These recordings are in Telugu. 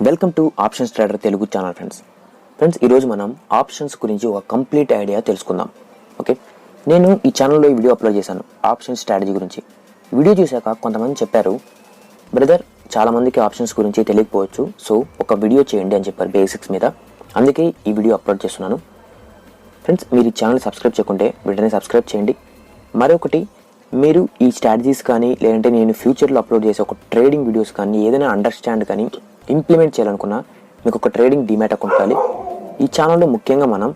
Welcome to options trader Telugu channel friends ఈరోజు మనం ఆప్షన్స్ గురించి ఒక కంప్లీట్ ఐడియా తెలుసుకుందాం. ఓకే, నేను ఈ ఛానల్లో ఈ వీడియో అప్లోడ్ చేశాను ఆప్షన్ స్ట్రాటజీ గురించి. వీడియో చూశాక కొంతమంది చెప్పారు, బ్రదర్ చాలామందికి ఆప్షన్స్ గురించి తెలియకపోవచ్చు, సో ఒక వీడియో చేయండి అని చెప్పారు బేసిక్స్ మీద. అందుకే ఈ వీడియో అప్లోడ్ చేస్తున్నాను. ఫ్రెండ్స్, మీరు ఈ ఛానల్ సబ్స్క్రైబ్ చేయకుంటే వెంటనే సబ్స్క్రైబ్ చేయండి. మరొకటి, మీరు ఈ స్ట్రాటజీస్ కానీ లేదంటే నేను ఫ్యూచర్లో అప్లోడ్ చేసే ఒక ట్రేడింగ్ వీడియోస్ కానీ ఏదైనా అండర్స్టాండ్ కానీ ఇంప్లిమెంట్ చేయాలనుకున్నా మీకు ఒక ట్రేడింగ్ డిమాట్ అకౌంట్ కావాలి. ఈ ఛానల్లో ముఖ్యంగా మనం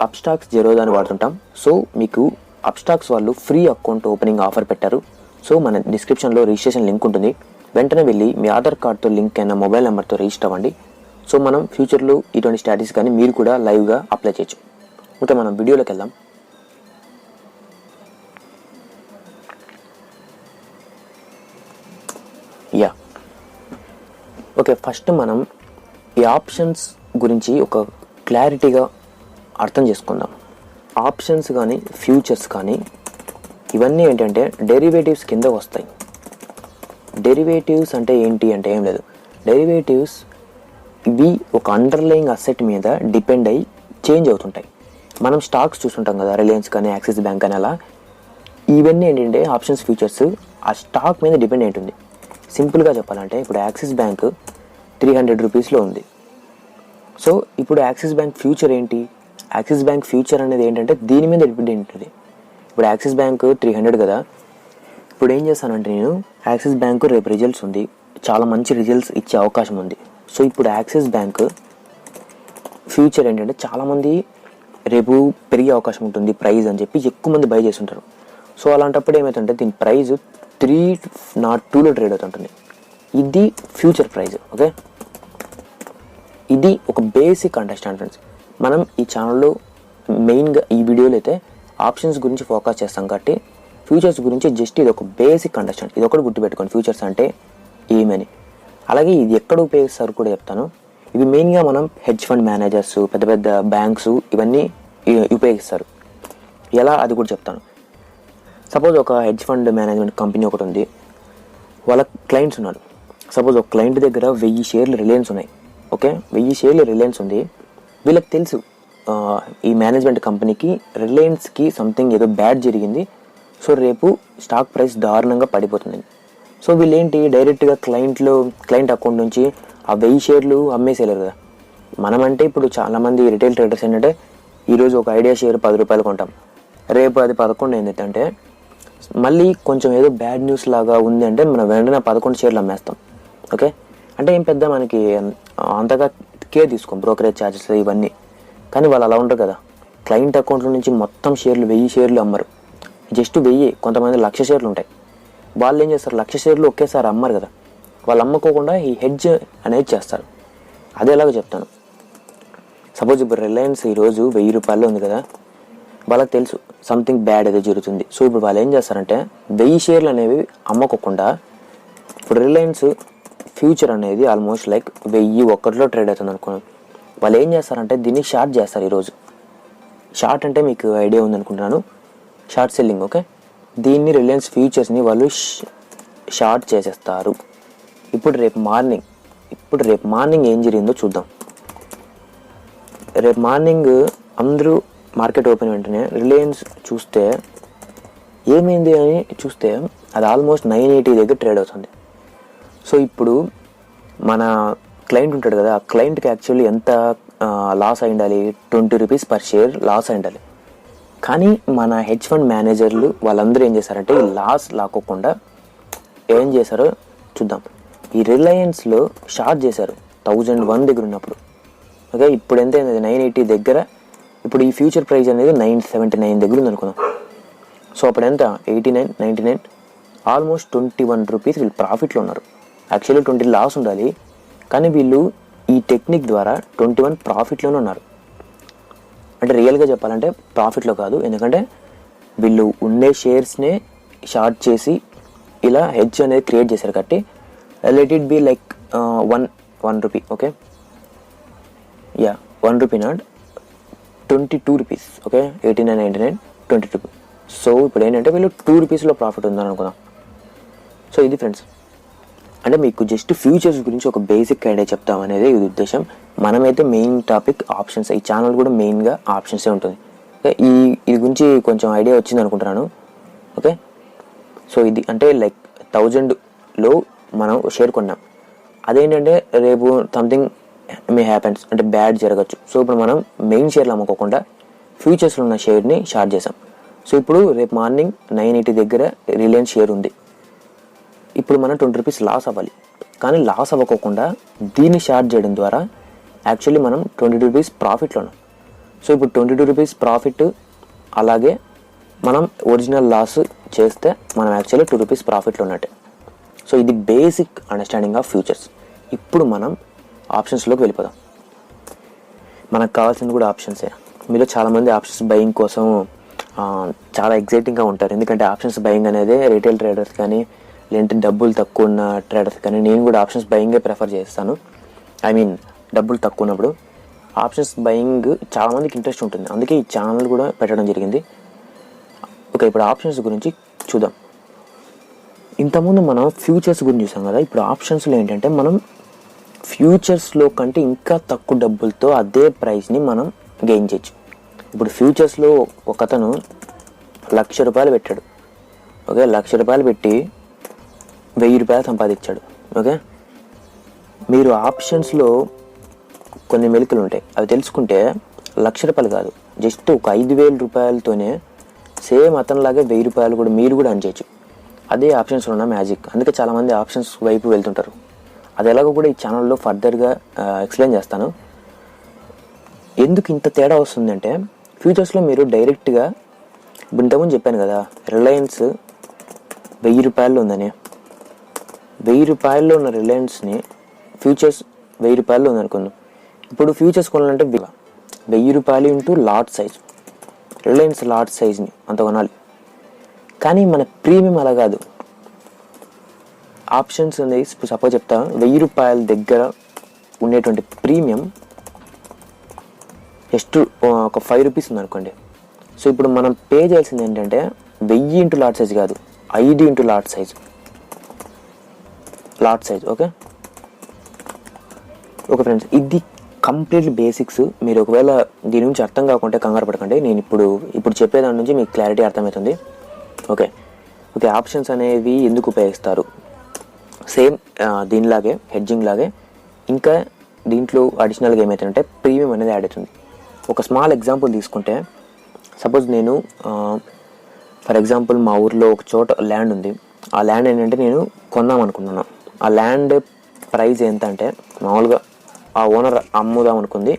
అప్స్టాక్స్ జెరోదాని వాడుతుంటాం. సో మీకు అప్స్టాక్స్ వాళ్ళు ఫ్రీ అకౌంట్ ఓపెనింగ్ ఆఫర్ పెట్టారు. సో మన డిస్క్రిప్షన్లో రిజిస్ట్రేషన్ లింక్ ఉంటుంది. వెంటనే వెళ్ళి మీ ఆధార్ కార్డ్తో లింక్ అయిన మొబైల్ నెంబర్తో రిజిస్టర్ అవ్వండి. సో మనం ఫ్యూచర్లో ఇటువంటి స్ట్రాటజీస్ కానీ మీరు కూడా లైవ్గా అప్లై చేయొచ్చు. ఓకే, మనం వీడియోలోకి వెళ్దాం. ఓకే, ఫస్ట్ మనం ఈ ఆప్షన్స్ గురించి ఒక క్లారిటీగా అర్థం చేసుకుందాం. ఆప్షన్స్ కానీ ఫ్యూచర్స్ కానీ ఇవన్నీ ఏంటంటే డెరివేటివ్స్ కింద వస్తాయి. డెరివేటివ్స్ అంటే ఏంటి అంటే ఏం లేదు. డెరివేటివ్స్ ఇవి ఒక అండర్లయింగ్ అసెట్ మీద డిపెండ్ అయ్యి చేంజ్ అవుతుంటాయి. మనం స్టాక్స్ చూస్తుంటాం కదా, రిలయన్స్ కానీ యాక్సిస్ బ్యాంక్ అని. అలా ఇవన్నీ ఏంటంటే ఆప్షన్స్ ఫ్యూచర్స్ ఆ స్టాక్ మీద డిపెండ్ అయి ఉంటుంది. సింపుల్గా చెప్పాలంటే ఇప్పుడు యాక్సిస్ బ్యాంక్ 300 రూపీస్లో ఉంది. సో ఇప్పుడు యాక్సిస్ బ్యాంక్ ఫ్యూచర్ ఏంటి? యాక్సిస్ బ్యాంక్ ఫ్యూచర్ అనేది ఏంటంటే దీని మీద డిపెండ్ ఉంటుంది. ఇప్పుడు యాక్సిస్ బ్యాంక్ 300 కదా. ఇప్పుడు ఏం చేస్తానంటే నేను యాక్సిస్ బ్యాంక్ రేపు రిజల్ట్స్ ఉంది, చాలా మంచి రిజల్ట్స్ ఇచ్చే అవకాశం ఉంది. సో ఇప్పుడు యాక్సిస్ బ్యాంక్ ఫ్యూచర్ ఏంటంటే చాలామంది రేపు పెరిగే అవకాశం ఉంటుంది ప్రైస్ అని చెప్పి ఎక్కువ మంది బై చేస్తుంటారు. సో అలాంటప్పుడు ఏమవుతుంటే దీని ప్రైస్ 302లో ట్రేడ్ అవుతుంటుంది. ఇది ఫ్యూచర్ ప్రైస్. ఓకే, ఇది ఒక బేసిక్ అండర్స్టాండ్ ఫ్రెండ్స్. మనం ఈ ఛానల్లో మెయిన్గా ఈ వీడియోలో అయితే ఆప్షన్స్ గురించి ఫోకస్ చేస్తాం కాబట్టి ఫ్యూచర్స్ గురించి జస్ట్ ఇది ఒక బేసిక్ అండర్స్టాండ్. ఇది ఒకటి గుర్తుపెట్టుకోండి, ఫ్యూచర్స్ అంటే ఏమని. అలాగే ఇది ఎక్కడ ఉపయోగిస్తారు కూడా చెప్తాను. ఇవి మెయిన్గా మనం హెడ్జ్ ఫండ్ మేనేజర్స్, పెద్ద పెద్ద బ్యాంక్స్ ఇవన్నీ ఉపయోగిస్తారు. ఎలా అది కూడా చెప్తాను. సపోజ్ ఒక హెడ్జ్ ఫండ్ మేనేజ్మెంట్ కంపెనీ ఒకటి ఉంది, వాళ్ళ క్లయింట్స్ ఉన్నారు. సపోజ్ ఒక క్లయింట్ దగ్గర 1000 షేర్లు రిలయన్స్ ఉన్నాయి. ఓకే, 1000 షేర్లు రిలయన్స్ ఉంది. వీళ్ళకి తెలుసు ఈ మేనేజ్మెంట్ కంపెనీకి రిలయన్స్కి సంథింగ్ ఏదో బ్యాడ్ జరిగింది, సో రేపు స్టాక్ ప్రైస్ దారుణంగా పడిపోతుంది. సో వీళ్ళు ఏంటి డైరెక్ట్గా క్లయింట్ అకౌంట్ నుంచి ఆ 1000 షేర్లు అమ్మేసేయలేరు కదా. మనమంటే ఇప్పుడు చాలామంది రిటైల్ ట్రేడర్స్ ఏంటంటే ఈరోజు ఒక ఐడియా షేర్ 10 రూపాయలు కొంటాం, రేపు అది 11 ఏంటంటే మళ్ళీ కొంచెం ఏదో బ్యాడ్ న్యూస్ లాగా ఉంది అంటే మనం వెంటనే 11 షేర్లు అమ్మేస్తాం. ఓకే, అంటే ఏం పెద్ద మనకి అంతగా కేర్ తీసుకోం, బ్రోకరేజ్ ఛార్జెస్ ఇవన్నీ. కానీ వాళ్ళు అలా ఉండరు కదా. క్లయింట్ అకౌంట్లో నుంచి మొత్తం షేర్లు 1000 షేర్లు అమ్మరు, జస్ట్ 1000. కొంతమంది 1,00,000 షేర్లు ఉంటాయి. వాళ్ళు ఏం చేస్తారు, 1,00,000 షేర్లు ఒకేసారి అమ్మరు కదా. వాళ్ళు అమ్ముకోకుండా ఈ హెడ్జ్ అనేది చేస్తారు. అదేలాగా చెప్తాను. సపోజ్ ఇప్పుడు రిలయన్స్ ఈరోజు 1000 రూపాయల్లో ఉంది కదా, వాళ్ళకి తెలుసు సంథింగ్ బ్యాడ్ ఏదో జరుగుతుంది. సో ఇప్పుడు వాళ్ళు ఏం చేస్తారంటే 1000 షేర్లు అనేవి అమ్మకోకుండా ఇప్పుడు రిలయన్స్ ఫ్యూచర్ అనేది ఆల్మోస్ట్ లైక్ 1001లో ట్రేడ్ అవుతుంది అనుకున్నాను. వాళ్ళు ఏం చేస్తారంటే దీన్ని షార్ట్ చేస్తారు. ఈరోజు షార్ట్ అంటే మీకు ఐడియా ఉందనుకుంటున్నాను, షార్ట్ సెల్లింగ్. ఓకే, దీన్ని రిలయన్స్ ఫ్యూచర్స్ని వాళ్ళు షార్ట్ చేసేస్తారు. ఇప్పుడు రేపు మార్నింగ్ ఏం జరిగిందో చూద్దాం. రేపు మార్నింగ్ అందరూ మార్కెట్ ఓపెన్ వెంటనే రిలయన్స్ చూస్తే ఏమైంది అని చూస్తే అది ఆల్మోస్ట్ 980 దగ్గర ట్రేడ్ అవుతుంది. సో ఇప్పుడు మన క్లయింట్ ఉంటాడు కదా, ఆ క్లయింట్కి యాక్చువల్లీ ఎంత లాస్ అయి ఉండాలి, 20 రూపీస్ పర్ షేర్ లాస్ అయి ఉండాలి. కానీ మన హెడ్జ్ ఫండ్ మేనేజర్లు వాళ్ళందరూ ఏం చేశారంటే ఈ లాస్ లాక్కోకుండా ఏం చేశారో చూద్దాం. ఈ రిలయన్స్లో షార్ట్ చేశారు 1001 దగ్గర ఉన్నప్పుడు. ఓకే, ఇప్పుడు ఎంత అయింది, 980 దగ్గర. ఇప్పుడు ఈ ఫ్యూచర్ ప్రైస్ అనేది 979 దగ్గర ఉంది అనుకుందాం. సో అప్పుడు ఎంత, 89, 99, ఆల్మోస్ట్ 21 రూపీస్ వీళ్ళు ప్రాఫిట్లో ఉన్నారు. యాక్చువల్లీ 20 లాస్ ఉండాలి, కానీ వీళ్ళు ఈ టెక్నిక్ ద్వారా 21 ప్రాఫిట్లోనే ఉన్నారు. అంటే రియల్గా చెప్పాలంటే ప్రాఫిట్లో కాదు, ఎందుకంటే వీళ్ళు ఉండే షేర్స్నే షార్ట్ చేసి ఇలా హెడ్జ్ అనేది క్రియేట్ చేశారు కాబట్టి let it be like 1 rupee. Okay, 1 rupee not 22 rupees. Okay, 89, 99, 22. So ఇప్పుడు ఏంటంటే వీళ్ళు 2 రూపీస్లో ప్రాఫిట్ ఉందని అనుకుందాం. సో ఇది ఫ్రెండ్స్. అంటే మీకు జస్ట్ ఫ్యూచర్స్ గురించి ఒక బేసిక్ ఐడియా చెప్తాం అనేది ఇది ఉద్దేశం. మనమైతే మెయిన్ టాపిక్ ఆప్షన్స్, ఈ ఛానల్ కూడా మెయిన్గా ఆప్షన్సే ఉంటుంది. ఓకే, ఇది గురించి కొంచెం ఐడియా వచ్చింది అనుకుంటున్నాను. ఓకే, సో ఇది అంటే లైక్ 1000లో మనం షేర్ కొన్నాం, అదేంటంటే రేపు సంథింగ్ మే హ్యాపెన్స్, అంటే బ్యాడ్ జరగచ్చు. సో ఇప్పుడు మనం మెయిన్ షేర్లు అమ్ముకోకుండా ఫ్యూచర్స్లో ఉన్న షేర్ని షార్ట్ చేసాం. సో ఇప్పుడు రేపు మార్నింగ్ 980 దగ్గర రిలయన్స్ షేర్ ఉంది. ఇప్పుడు మనం 20 రూపీస్ లాస్ అవ్వాలి, కానీ లాస్ అవ్వకోకుండా దీన్ని షార్ట్ చేయడం ద్వారా యాక్చువల్లీ మనం 22 రూపీస్ ప్రాఫిట్లో ఉన్నాం. సో ఇప్పుడు 22 రూపీస్ ప్రాఫిట్, అలాగే మనం ఒరిజినల్ లాస్ చేస్తే మనం యాక్చువల్లీ 2 రూపీస్ ప్రాఫిట్లో ఉన్నట్టే. సో ఇది బేసిక్ అండర్స్టాండింగ్ ఆఫ్ ఫ్యూచర్స్. ఇప్పుడు మనం ఆప్షన్స్లోకి వెళ్ళిపోదాం. మనకు కావాల్సింది కూడా ఆప్షన్సే. మీలో చాలామంది ఆప్షన్స్ బయింగ్ కోసం చాలా ఎగ్జైటింగ్గా ఉంటారు, ఎందుకంటే ఆప్షన్స్ బయింగ్ అనేది రీటైల్ ట్రేడర్స్ కానీ లేదంటే డబ్బులు తక్కువ ఉన్న ట్రేడర్స్ కానీ, నేను కూడా ఆప్షన్స్ బయింగే ప్రిఫర్ చేస్తాను. డబ్బులు తక్కువ ఉన్నప్పుడు ఆప్షన్స్ బయింగ్ చాలామందికి ఇంట్రెస్ట్ ఉంటుంది, అందుకే ఈ ఛానల్ కూడా పెట్టడం జరిగింది. ఓకే, ఇప్పుడు ఆప్షన్స్ గురించి చూద్దాం. ఇంతకుముందు మనం ఫ్యూచర్స్ గురించి చూసాం కదా, ఇప్పుడు ఆప్షన్స్లో ఏంటంటే మనం ఫ్యూచర్స్లో కంటే ఇంకా తక్కువ డబ్బులతో అదే ప్రైస్ని మనం గెయిన్ చేయొచ్చు. ఇప్పుడు ఫ్యూచర్స్లో ఒక అతను 1,00,000 రూపాయలు పెట్టాడు. ఓకే, 1,00,000 రూపాయలు పెట్టి 1,000 రూపాయలు సంపాదించాడు. ఓకే, మీరు ఆప్షన్స్లో కొన్ని మెలికలు ఉంటాయి, అవి తెలుసుకుంటే 1,00,000 రూపాయలు కాదు, జస్ట్ ఒక 5,000 రూపాయలతోనే సేమ్ అతనిలాగే 1,000 రూపాయలు కూడా మీరు కూడా అర్న్ చేయొచ్చు. అదే ఆప్షన్స్లో ఉన్న మ్యాజిక్. అందుకే చాలామంది ఆప్షన్స్ వైపు వెళ్తుంటారు. అది ఎలాగో కూడా ఈ ఛానల్లో ఫర్దర్గా ఎక్స్ప్లెయిన్ చేస్తాను. ఎందుకు ఇంత తేడా వస్తుందంటే, ఫ్యూచర్స్లో మీరు డైరెక్ట్గా, ఇంతకుముందు చెప్పాను కదా రిలయన్స్ 1,000 రూపాయల్లో ఉందని, 1,000 రూపాయల్లో ఉన్న రిలయన్స్ని ఫ్యూచర్స్ 1,000 రూపాయల్లో ఉందనుకుందాం. ఇప్పుడు ఫ్యూచర్స్ కొనాలంటే 1,000 రూపాయలు into lot size, Reliance lot సైజ్ని అంత కొనాలి. కానీ మన ప్రీమియం అలా కాదు. ఆప్షన్స్ ఉంది, సపోజ్ చెప్తా, 1,000 రూపాయల దగ్గర ఉండేటువంటి ప్రీమియం జస్ట్ ఒక 5 రూపీస్ ఉందనుకోండి. సో ఇప్పుడు మనం పే చేయాల్సింది ఏంటంటే 1,000 ఇంటూ లాట్ సైజ్ కాదు, 5 into lot size. Okay friends, ఇది కంప్లీట్లీ బేసిక్స్. మీరు ఒకవేళ దీని నుంచి అర్థం కాకుంటే కంగారు పడకండి, నేను ఇప్పుడు చెప్పేదాని నుంచి మీకు క్లారిటీ అర్థమవుతుంది. ఓకే, ఆప్షన్స్ అనేవి ఎందుకు ఉపయోగిస్తారు, సేమ్ దీనిలాగే హెడ్జింగ్ లాగే ఇంకా దీంట్లో అడిషనల్గా ఏమవుతుందంటే ప్రీమియం అనేది యాడ్ అవుతుంది. ఒక స్మాల్ ఎగ్జాంపుల్ తీసుకుంటే, సపోజ్ నేను ఫర్ ఎగ్జాంపుల్ మా ఊర్లో ఒక చోట ల్యాండ్ ఉంది. ఆ ల్యాండ్ ఏంటంటే నేను కొందాం అనుకున్నాను. ఆ ల్యాండ్ ప్రైస్ ఎంత అంటే, మామూలుగా ఆ ఓనర్ అమ్ముదాం అనుకుంది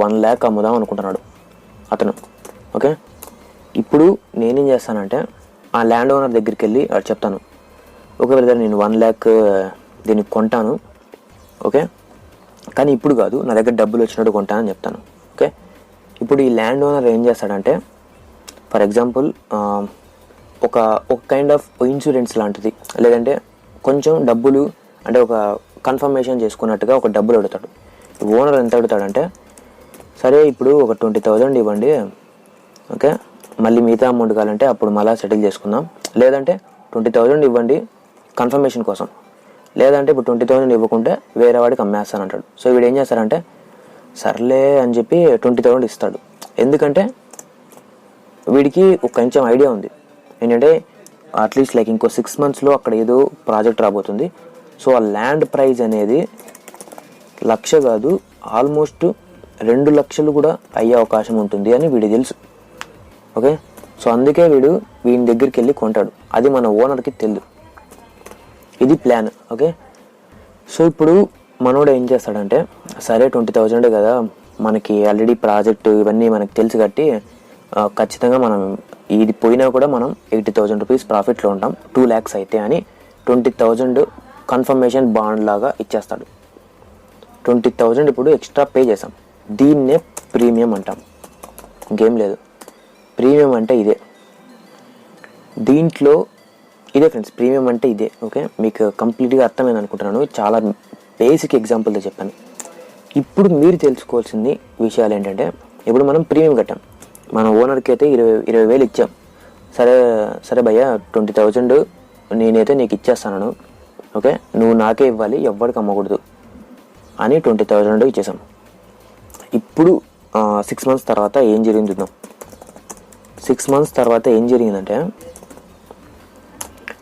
1 lakh అమ్ముదాం అనుకుంటున్నాడు అతను. ఓకే, ఇప్పుడు నేనేం చేస్తానంటే ఆ ల్యాండ్ ఓనర్ దగ్గరికి వెళ్ళి చెప్తాను, ఓకే బ్రదర్ నేను 1 lakh దీనికి కొంటాను. ఓకే, కానీ ఇప్పుడు కాదు, నా దగ్గర డబ్బులు వచ్చినట్టు కొంటానని చెప్తాను. ఓకే, ఇప్పుడు ఈ ల్యాండ్ ఓనర్ ఏం చేస్తాడంటే, ఫర్ ఎగ్జాంపుల్ ఒక కైండ్ ఆఫ్ ఇన్సూరెన్స్ లాంటిది, లేదంటే కొంచెం డబ్బులు అంటే ఒక కన్ఫర్మేషన్ చేసుకున్నట్టుగా ఒక డబ్బులు అడుగుతాడు. ఓనర్ ఎంత అడుగుతాడంటే, సరే ఇప్పుడు ఒక 20,000 ఇవ్వండి, ఓకే మళ్ళీ మిగతా అమౌంట్ కావాలంటే అప్పుడు మళ్ళీ సెటిల్ చేసుకుందాం, లేదంటే 20,000 ఇవ్వండి కన్ఫర్మేషన్ కోసం, లేదంటే ఇప్పుడు 20,000 ఇవ్వకుంటే వేరే వాడికి అమ్మేస్తాను అంటాడు. సో వీడు ఏం చేస్తాడంటే సర్లే అని చెప్పి 20,000 ఇస్తాడు. ఎందుకంటే వీడికి ఒక కొంచెం ఐడియా ఉంది ఏంటంటే అట్లీస్ట్ లైక్ ఇంకో 6 monthsలో అక్కడ ఏదో ప్రాజెక్ట్ రాబోతుంది. సో ఆ ల్యాండ్ ప్రైస్ అనేది 1,00,000 కాదు, ఆల్మోస్ట్ 2 లక్షలు కూడా అయ్యే అవకాశం ఉంటుంది అని వీడికి తెలుసు. ఓకే, సో అందుకే వీడి దగ్గరికి వెళ్ళి కొంటాడు. అది మన ఓనర్కి తెలియదు. ఇది ప్లాన్. ఓకే, సో ఇప్పుడు మనోడు ఏం చేస్తాడంటే, సరే 20,000 కదా, మనకి ఆల్రెడీ ప్రాజెక్టు ఇవన్నీ మనకి తెలుసు కాబట్టి ఖచ్చితంగా మనం ఇది పోయినా కూడా మనం 80,000 రూపీస్ ప్రాఫిట్లో ఉంటాం 2 lakhs అయితే అని 20,000 కన్ఫర్మేషన్ బాండ్ లాగా ఇచ్చేస్తాడు. 20,000 ఇప్పుడు ఎక్స్ట్రా పే చేసాం. దీన్నే ప్రీమియం అంటాం, ఇంకేం లేదు. ప్రీమియం అంటే ఇదే. దీంట్లో ఇదే ఫ్రెండ్స్, ప్రీమియం అంటే ఇదే. ఓకే, మీకు కంప్లీట్గా అర్థమైంది అనుకుంటున్నాను. చాలా బేసిక్ ఎగ్జాంపుల్తో చెప్పాను. ఇప్పుడు మీరు తెలుసుకోవాల్సింది విషయాలు ఏంటంటే, ఇప్పుడు మనం ప్రీమియం కట్టాం, మన ఓనర్కి అయితే 20,000 ఇచ్చాం. సరే భయ్యా 20,000 నేనైతే నీకు ఇచ్చేస్తాను, ఓకే, నువ్వు నాకే ఇవ్వాలి, ఎవ్వరికి అమ్మకూడదు అని 20,000 ఇచ్చేసాం. ఇప్పుడు 6 months తర్వాత ఏం జరిగింది చూద్దాం. 6 months తర్వాత ఏం జరిగిందంటే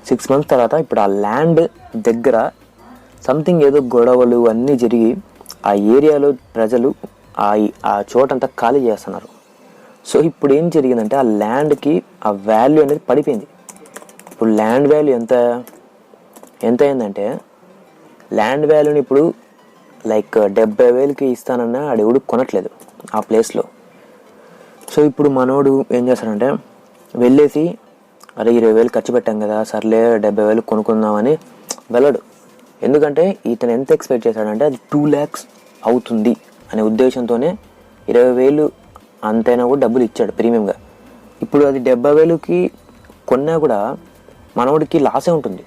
6 months తర్వాత ఇప్పుడు ఆ ల్యాండ్ దగ్గర సంథింగ్ ఏదో గొడవలు అన్నీ జరిగి ఆ ఏరియాలో ప్రజలు ఆ చోటంతా ఖాళీ చేస్తున్నారు. సో ఇప్పుడు ఏం జరిగిందంటే ఆ ల్యాండ్కి ఆ వాల్యూ అనేది పడిపోయింది. ఇప్పుడు ల్యాండ్ వాల్యూ ఎంత అయిందంటే ల్యాండ్ వాల్యూని ఇప్పుడు లైక్ 70,000కి ఇస్తానన్నా ఆడెవడు కొనట్లేదు ఆ ప్లేస్లో. సో ఇప్పుడు మనోడు ఏం చేస్తాడంటే వెళ్ళేసి అరే 20,000 ఖర్చు పెట్టాం కదా, సర్లే 70,000 కొనుక్కుందామని వెళ్ళడు. ఎందుకంటే ఇతను ఎంత ఎక్స్పెక్ట్ చేశాడంటే అది 2 lakhs అవుతుంది అనే ఉద్దేశంతోనే 20,000 అంతైనా కూడా డబ్బులు ఇచ్చాడు ప్రీమియంగా. ఇప్పుడు అది 70,000కి కొన్నా కూడా మనోడికి లాసే ఉంటుంది,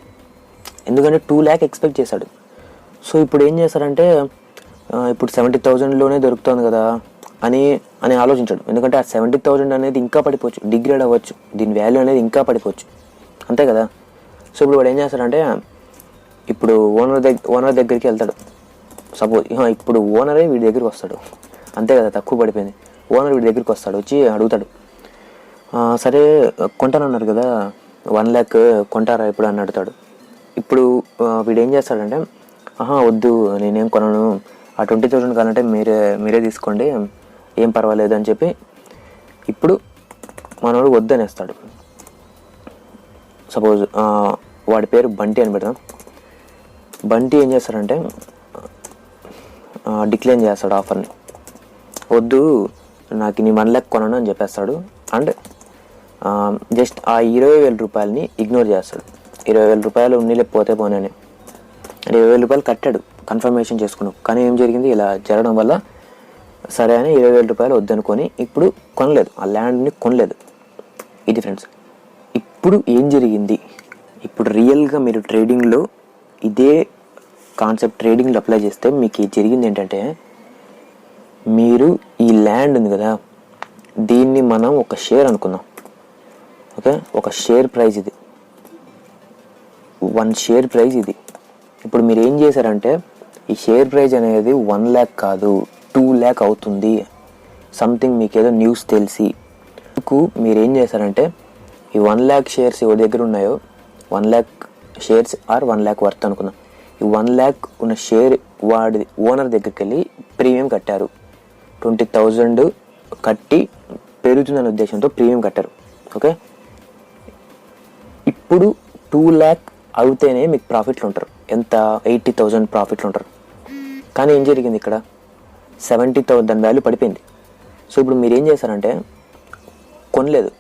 ఎందుకంటే 2 lakh ఎక్స్పెక్ట్ చేశాడు. సో ఇప్పుడు ఏం చేస్తారంటే ఇప్పుడు 70,000లోనే దొరుకుతుంది కదా అని ఆలోచించాడు. ఎందుకంటే ఆ 70,000 అనేది ఇంకా పడిపోవచ్చు, డిగ్రేడ్ అవ్వచ్చు, దీని వాల్యూ అనేది ఇంకా పడిపోవచ్చు, అంతే కదా. సో ఇప్పుడు వాడు ఏం చేస్తాడంటే ఇప్పుడు ఓనర్ దగ్గరికి వెళ్తాడు. సపోజ్ ఇప్పుడు ఓనరే వీడి దగ్గరికి వస్తాడు, అంతే కదా, తక్కువ పడిపోయింది. ఓనర్ వీడి దగ్గరికి వస్తాడు, వచ్చి అడుగుతాడు, సరే కొంటానన్నారు కదా 1 lakh కొంటారా ఇప్పుడు అని అడుగుతాడు. ఇప్పుడు వీడు ఏం చేస్తాడంటే వద్దు నేనేం కొనను, ఆ 20,000 కావాలంటే మీరే తీసుకోండి, ఏం పర్వాలేదు అని చెప్పి ఇప్పుడు మనోడు వద్దనేస్తాడు. సపోజ్ వాడి పేరు బంటి అని పెడదాం. బంటి ఏం చేస్తాడంటే డిక్లైన్ చేస్తాడు ఆఫర్ని, వద్దు నాకు నీ 1 lakh కొనను అని చెప్పేస్తాడు. అండ్ జస్ట్ ఆ 20,000 రూపాయలని ఇగ్నోర్ చేస్తాడు. 20,000 రూపాయలు ఉన్నీలేకపోతే పోనని 20,000 రూపాయలు కట్టాడు, కన్ఫర్మేషన్ చేసుకున్నావు. కానీ ఏం జరిగింది, ఇలా జరగడం వల్ల సరే అని 20,000 రూపాయలు వద్దనుకొని ఇప్పుడు కొనలేదు, ఆ ల్యాండ్ని కొనలేదు. ఇది ఫ్రెండ్స్. ఇప్పుడు ఏం జరిగింది, ఇప్పుడు రియల్గా మీరు ట్రేడింగ్లో ఇదే కాన్సెప్ట్ ట్రేడింగ్లో అప్లై చేస్తే మీకు జరిగింది ఏంటంటే మీరు ఈ ల్యాండ్ ఉంది కదా దీన్ని మనం ఒక షేర్ అనుకుందాం. ఓకే, ఒక షేర్ ప్రైస్ ఇది, 1 షేర్ ప్రైస్ ఇది. ఇప్పుడు మీరు ఏం చేశారంటే ఈ షేర్ ప్రైస్ అనేది 1 lakh కాదు 2 lakh అవుతుంది, సంథింగ్ మీకు ఏదో న్యూస్ తెలిసి మీరు ఏం చేశారంటే ఈ 1 lakh షేర్స్ ఎవరి దగ్గర ఉన్నాయో 1 lakh shares or 1 lakh worth అనుకుందాం. ఈ 1 lakh ఉన్న షేర్ వాడి ఓనర్ దగ్గరికి వెళ్ళి ప్రీమియం కట్టారు, 20,000 కట్టి పెరుగుతుందనే ఉద్దేశంతో ప్రీమియం కట్టారు. ఓకే, ఇప్పుడు 2 lakh అవుతేనే మీకు ప్రాఫిట్లు ఉంటారు, ఎంత 80,000 ప్రాఫిట్లు ఉంటారు. కానీ ఏం జరిగింది ఇక్కడ 70,000 దాని వాల్యూ పడిపోయింది. సో ఇప్పుడు మీరు ఏం చేశారంటే కొనలేదు,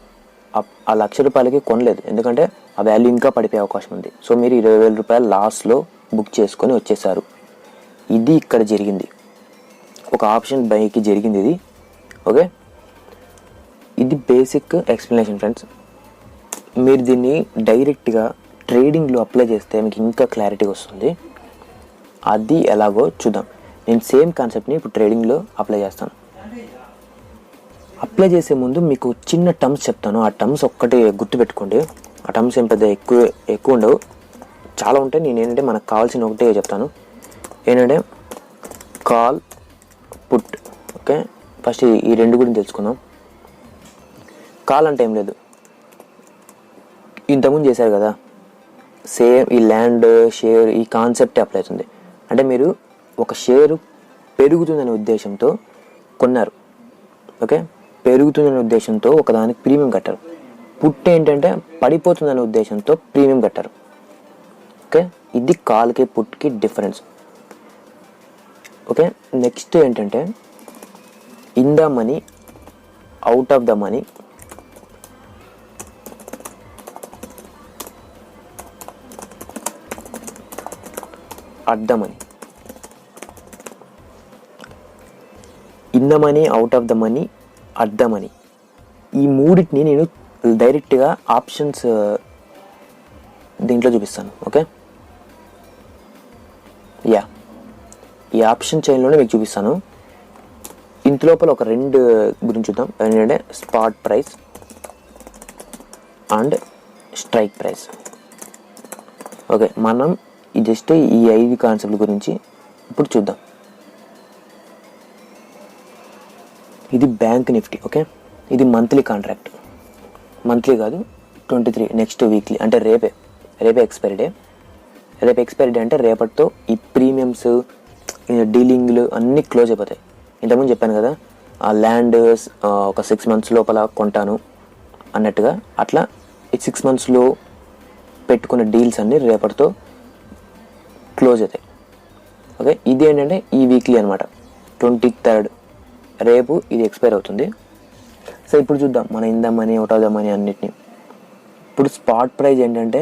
ఆ 1,00,000 రూపాయలకి కొనలేదు, ఎందుకంటే ఆ వాల్యూ ఇంకా పడిపోయే అవకాశం ఉంది. సో మీరు 20,000 రూపాయలు లాస్లో బుక్ చేసుకొని వచ్చేసారు. ఇది ఇక్కడ జరిగింది, ఒక ఆప్షన్ బైకి జరిగింది ఇది. ఓకే, ఇది బేసిక్ ఎక్స్ప్లెనేషన్ ఫ్రెండ్స్. మీరు దీన్ని డైరెక్ట్గా ట్రేడింగ్లో అప్లై చేస్తే మీకు ఇంకా క్లారిటీ వస్తుంది. అది ఎలాగో చూద్దాం. నేను సేమ్ కాన్సెప్ట్ని ఇప్పుడు ట్రేడింగ్లో అప్లై చేస్తాను. అప్లై చేసే ముందు మీకు చిన్న టర్మ్స్ చెప్తాను, ఆ టర్మ్స్ ఒక్కటి గుర్తుపెట్టుకోండి. ఆ టర్మ్స్ ఏం పెద్ద ఎక్కువ ఉండవు, చాలా ఉంటాయి. నేను ఏంటంటే మనకు కావాల్సిన ఒకటే చెప్తాను, ఏంటంటే కాల్ పుట్. ఓకే, ఫస్ట్ ఈ రెండు గురించి తెలుసుకుందాం. కాల్ అంటే ఏం లేదు, ఇంతకుముందు చేశారు కదా సేమ్ ఈ ల్యాండ్ షేర్ ఈ కాన్సెప్ట్ అప్లై అవుతుంది. అంటే మీరు ఒక షేరు పెరుగుతుందనే ఉద్దేశంతో కొన్నారు. ఓకే, పెరుగుతుందనే ఉద్దేశంతో ఒకదానికి ప్రీమియం కట్టారు. పుట్ ఏంటంటే పడిపోతుందనే ఉద్దేశంతో ప్రీమియం కట్టారు. ఓకే, ఇది కాల్కి పుట్కి డిఫరెన్స్. ఓకే, నెక్స్ట్ ఏంటంటే in the money, out of the money, at the money. In the money, out of the money, at the money, ఈ మూడింటిని నేను డైరెక్ట్గా ఆప్షన్స్ దీంట్లో చూపిస్తాను. ఓకే, ఈ ఆప్షన్ చైన్లోనే మీకు చూపిస్తాను. ఇంతలోపల ఒక 2 గురించి చూద్దాం. ఏంటంటే spot price and strike price. Okay, మనం ఈ జస్ట్ ఈ 5 కాన్సెప్ట్ల గురించి ఇప్పుడు చూద్దాం. ఇది బ్యాంక్ నిఫ్టీ. ఓకే, ఇది మంత్లీ కాంట్రాక్ట్, మంత్లీ కాదు 23 నెక్స్ట్ వీక్లీ అంటే రేపే ఎక్స్పైరీ డే. రేపు ఎక్స్పైరీ డే అంటే రేపటితో ఈ ప్రీమియమ్స్ డీలింగ్లు అన్నీ క్లోజ్ అయిపోతాయి. ఇంతకుముందు చెప్పాను కదా, ఆ ల్యాండ్ ఒక 6 months లోపల కొంటాను అన్నట్టుగా, అట్లా ఈ 6 monthsలో పెట్టుకున్న డీల్స్ అన్నీ రేపటితో క్లోజ్ అవుతాయి. ఓకే, ఇది ఏంటంటే ఈ వీక్లీ అనమాట, 23rd రేపు ఇది ఎక్స్పైర్ అవుతుంది. సో ఇప్పుడు చూద్దాం మన in the money, out of the money అన్నిటిని. ఇప్పుడు స్పాట్ ప్రైస్ ఏంటంటే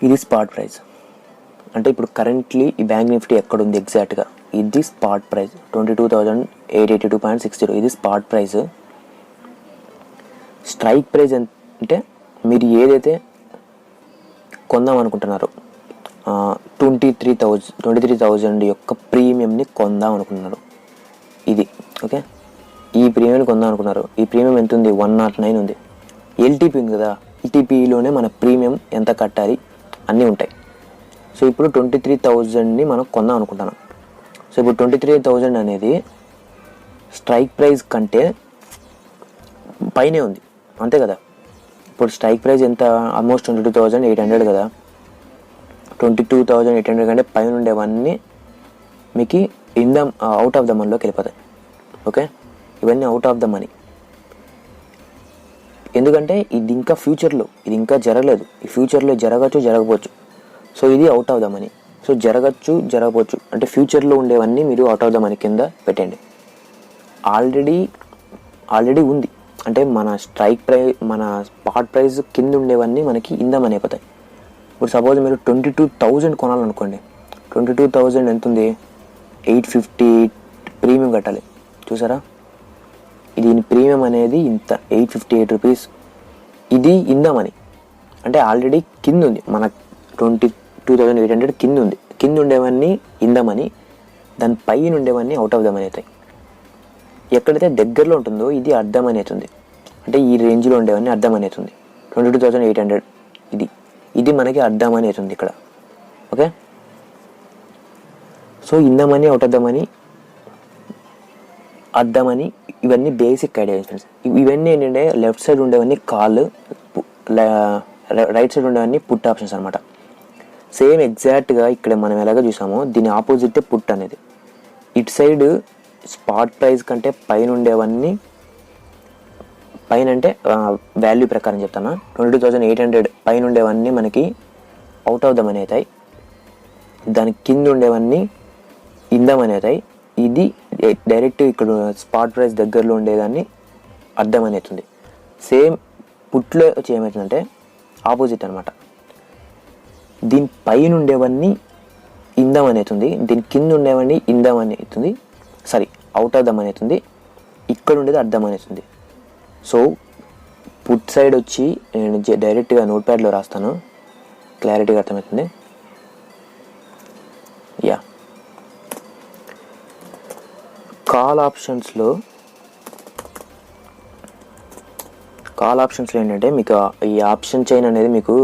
ఇది స్పాట్ ప్రైస్ అంటే ఇప్పుడు కరెంట్లీ ఈ బ్యాంక్ నిఫ్టీ ఎక్కడుంది ఎగ్జాక్ట్గా, ఇది స్పాట్ ప్రైస్ 22,882.60. ఇది స్పాట్ ప్రైస్. స్ట్రైక్ ప్రైస్ అంటే మీరు ఏదైతే కొందాం అనుకుంటున్నారో 23,000 యొక్క ప్రీమియంని కొందాం అనుకుంటున్నారు, ఇది. ఓకే, ఈ ప్రీమియం కొందాం అనుకున్నారు. ఈ ప్రీమియం ఎంత ఉంది? 109 ఉంది. ఎల్టీపీ ఉంది కదా, ఎల్టీపీలోనే మన ప్రీమియం ఎంత కట్టాలి అన్నీ ఉంటాయి. సో ఇప్పుడు 23,000ని మనం కొందాం అనుకుంటున్నాం. సో ఇప్పుడు 23,000 అనేది స్ట్రైక్ ప్రైస్ కంటే పైనే ఉంది, అంతే కదా. ఇప్పుడు స్ట్రైక్ ప్రైస్ ఎంత? ఆల్మోస్ట్ 22,800 కదా. 22,800 కంటే పైన ఉండేవన్నీ మీకు అవుట్ ఆఫ్ ద మనీలోకి వెళ్ళిపోతాయి. ఓకే, ఇవన్నీ అవుట్ ఆఫ్ ద మనీ. ఎందుకంటే ఇది ఇంకా ఫ్యూచర్లో, ఇది ఇంకా జరగలేదు. ఈ ఫ్యూచర్లో జరగచ్చు, జరగకపోవచ్చు. సో ఇది out of the money. So జరగచ్చు, జరగకపోవచ్చు అంటే ఫ్యూచర్లో ఉండేవన్నీ మీరు అవుట్ ఆఫ్ ద మనీ కింద పెట్టండి. ఆల్రెడీ ఉంది అంటే మన స్ట్రైక్ ప్రైస్, మన స్పాట్ ప్రైస్ కింద ఉండేవన్నీ మనకి ఇన్ ద మనీ అయిపోతాయి. ఇప్పుడు సపోజ్ మీరు 22,000 కొనాలనుకోండి, 22,000 ఎంత ఉంది? 850 ప్రీమియం కట్టాలి. చూసారా, దీని ప్రీమియం అనేది ఇంత 858 రూపీస్. ఇది ఇన్ ద మనీ అంటే ఆల్రెడీ కింద ఉంది, మన 22,800 కింద ఉంది. కింద ఉండేవన్నీ ఇన్ ద మనీ, దాని పైన ఉండేవన్నీ అవుట్ ఆఫ్ ద మనీ అవుతాయి. ఎక్కడైతే దగ్గరలో ఉంటుందో ఇది అర్ధ మనీ అవుతుంది, అంటే ఈ రేంజ్లో ఉండేవన్నీ అర్ధ మనీ అవుతుంది. 22,800 ఇది మనకి అర్ధ మనీ అవుతుంది ఇక్కడ. Okay, so in the money, out of the money, at the money, ఇవన్నీ బేసిక్ ఐడియాస్ ఫ్రెండ్స్. ఇవన్నీ ఏంటంటే లెఫ్ట్ సైడ్ ఉండేవన్నీ కాల్, రైట్ సైడ్ ఉండేవన్నీ పుట్ ఆప్షన్స్ అనమాట. సేమ్ ఎగ్జాక్ట్గా ఇక్కడ మనం ఎలాగ చూసామో దీని ఆపోజిట్ పుట్ అనేది. ఇటు సైడ్ స్పాట్ ప్రైస్ కంటే పైన ఉండేవన్నీ, పైన అంటే వాల్యూ ప్రకారం చెప్తాను, 22,800 పైన ఉండేవన్నీ మనకి అవుట్ ఆఫ్ ద మనీ అవుతాయి. దాని కింద ఉండేవన్నీ ఇన్ ద మనీ అవుతాయి. ఇది డైరెక్ట్ ఇక్కడ స్పాట్ ప్రైస్ దగ్గరలో ఉండేదాన్ని అర్థం అని అవుతుంది. సేమ్ పుట్లో వచ్చి ఏమవుతుందంటే ఆపోజిట్ అనమాట. దీని పైన ఉండేవన్నీ ఇందం అని అవుతుంది, దీని కింద ఉండేవన్నీ ఇందం అని అవుతుంది, సారీ అవుట్ ఆఫ్ దమ్ అని అవుతుంది. ఇక్కడ ఉండేది అర్థం అని అవుతుంది. సో పుట్ సైడ్ వచ్చి నేను డైరెక్ట్గా నోట్ ప్యాడ్లో రాస్తాను, క్లారిటీగా అర్థమవుతుంది. యా, కాల్ ఆప్షన్స్లో ఏంటంటే మీకు ఈ ఆప్షన్ చైన్ అనేది మీకు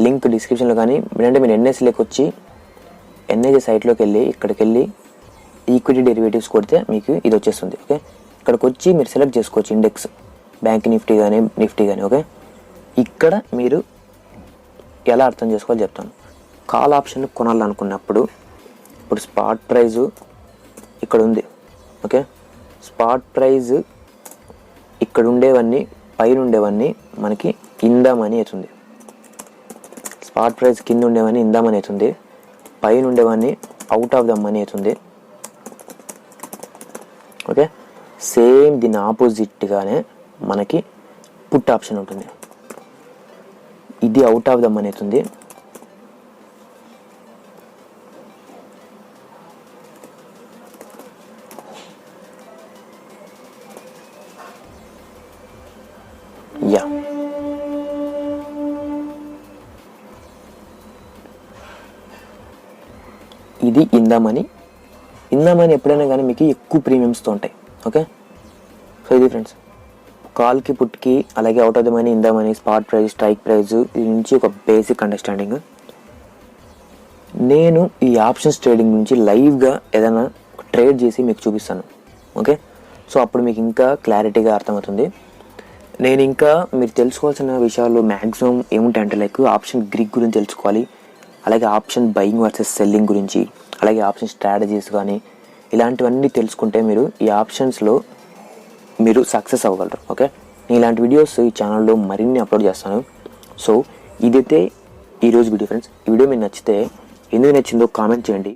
లింక్ డిస్క్రిప్షన్లో కానీ, లేదంటే మీరు ఎన్ఎస్లోకి వచ్చి ఎన్ఐజే సైట్లోకి వెళ్ళి ఇక్కడికి వెళ్ళి ఈక్విటీ డెరివేటివ్స్ కొడితే మీకు ఇది వచ్చేస్తుంది. ఓకే, ఇక్కడికి వచ్చి మీరు సెలెక్ట్ చేసుకోవచ్చు ఇండెక్స్, బ్యాంక్ నిఫ్టీ కానీ నిఫ్టీ కానీ. ఓకే, ఇక్కడ మీరు ఎలా అర్థం చేసుకోవాలో చెప్తాను. కాల్ ఆప్షన్ కొనాలనుకున్నప్పుడు ఇప్పుడు స్పాట్ ప్రైజు ఇక్కడ ఉంది. ఓకే, స్పాట్ ప్రైజ్ ఇక్కడ ఉండేవన్నీ పైన ఉండేవన్నీ మనకి ఇందామని అవుతుంది. స్పాట్ ప్రైస్ కింద ఉండేవన్నీ ఇందామని అవుతుంది, పైన ఉండేవన్నీ అవుట్ ఆఫ్ ద మనీ అవుతుంది. ఓకే, సేమ్ దీని ఆపోజిట్గానే మనకి పుట్ ఆప్షన్ ఉంటుంది. ఇది అవుట్ ఆఫ్ ద మనీ అవుతుంది, యా ఇది ఇందామని. ఇందామని ఎప్పుడైనా కానీ మీకు ఎక్కువ ప్రీమియమ్స్తో ఉంటాయి. ఓకే, సో ఇది ఫ్రెండ్స్ కాల్కి పుట్కి అలాగే out of the money, in the money, spot price, strike price, ఇది నుంచి ఒక బేసిక్ అండర్స్టాండింగ్. నేను ఈ ఆప్షన్స్ ట్రేడింగ్ గురించి లైవ్గా ఏదైనా ట్రేడ్ చేసి మీకు చూపిస్తాను. ఓకే, సో అప్పుడు మీకు ఇంకా క్లారిటీగా అర్థమవుతుంది. నేను ఇంకా మీరు తెలుసుకోవాల్సిన విషయాలు మ్యాక్సిమం ఏముంటాయంటే లైక్ ఆప్షన్ గ్రిడ్ గురించి తెలుసుకోవాలి, అలాగే ఆప్షన్ బయింగ్ వర్సెస్ సెల్లింగ్ గురించి, అలాగే ఆప్షన్ స్ట్రాటజీస్ కానీ ఇలాంటివన్నీ తెలుసుకుంటే మీరు ఈ ఆప్షన్స్లో మీరు సక్సెస్ అవ్వగలరు. ఓకే, నేను ఇలాంటి వీడియోస్ ఈ ఛానల్లో మరిన్ని అప్లోడ్ చేస్తాను. సో ఇదైతే ఈరోజు వీడియో ఫ్రెండ్స్. ఈ వీడియో మీకు నచ్చితే ఎందుకు నచ్చిందో కామెంట్ చేయండి.